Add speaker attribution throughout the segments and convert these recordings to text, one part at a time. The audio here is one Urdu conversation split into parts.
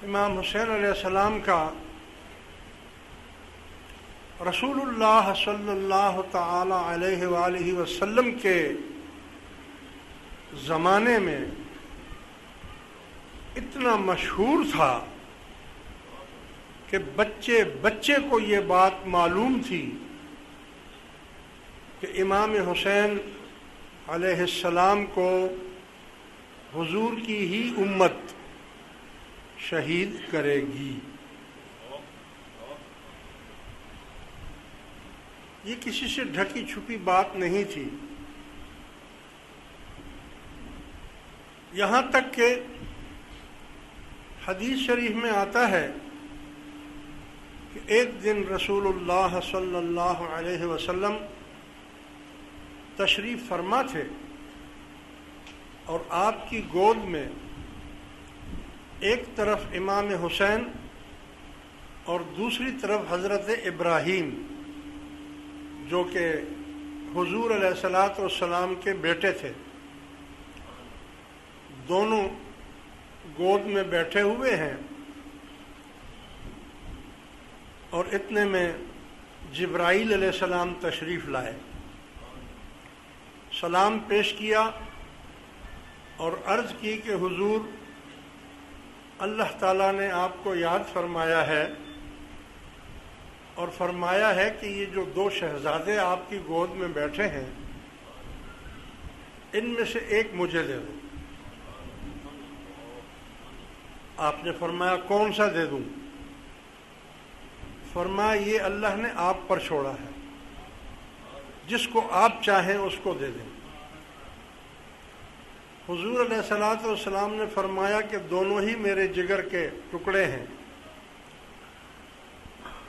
Speaker 1: امام حسین علیہ السلام کا رسول اللہ صلی اللہ تعالی علیہ وآلہ وسلم کے زمانے میں اتنا مشہور تھا کہ بچے بچے کو یہ بات معلوم تھی کہ امام حسین علیہ السلام کو حضور کی ہی امت شہید کرے گی۔ یہ کسی سے ڈھکی چھپی بات نہیں تھی، یہاں تک کہ حدیث شریف میں آتا ہے کہ ایک دن رسول اللہ صلی اللہ علیہ وسلم تشریف فرما تھے اور آپ کی گود میں ایک طرف امام حسین اور دوسری طرف حضرت ابراہیم جو کہ حضور علیہ الصلاۃ والسلام کے بیٹے تھے، دونوں گود میں بیٹھے ہوئے ہیں، اور اتنے میں جبرائیل علیہ السلام تشریف لائے، سلام پیش کیا اور عرض کی کہ حضور اللہ تعالیٰ نے آپ کو یاد فرمایا ہے اور فرمایا ہے کہ یہ جو دو شہزادے آپ کی گود میں بیٹھے ہیں ان میں سے ایک مجھے دے دو۔ آپ نے فرمایا کون سا دے دوں؟ فرمایا یہ اللہ نے آپ پر چھوڑا ہے، جس کو آپ چاہیں اس کو دے دیں۔ حضور علیہ الصلاۃ والسلام نے فرمایا کہ دونوں ہی میرے جگر کے ٹکڑے ہیں،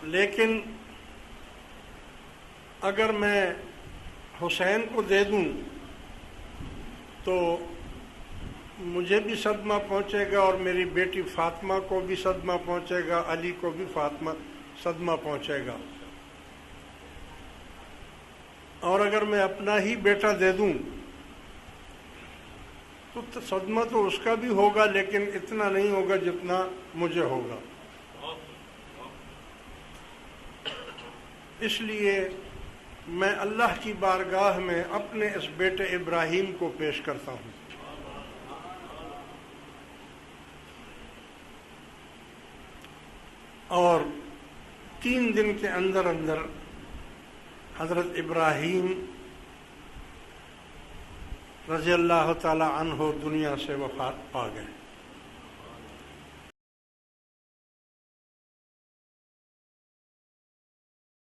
Speaker 1: لیکن اگر میں حسین کو دے دوں تو مجھے بھی صدمہ پہنچے گا اور میری بیٹی فاطمہ کو بھی صدمہ پہنچے گا، علی کو بھی صدمہ پہنچے گا، اور اگر میں اپنا ہی بیٹا دے دوں تو صدمہ تو اس کا بھی ہوگا لیکن اتنا نہیں ہوگا جتنا مجھے ہوگا۔ اس لیے میں اللہ کی بارگاہ میں اپنے اس بیٹے ابراہیم کو پیش کرتا ہوں۔ اور 3 دن کے اندر اندر حضرت ابراہیم رضی اللہ تعالی عنہ دنیا سے وفات پا گئے۔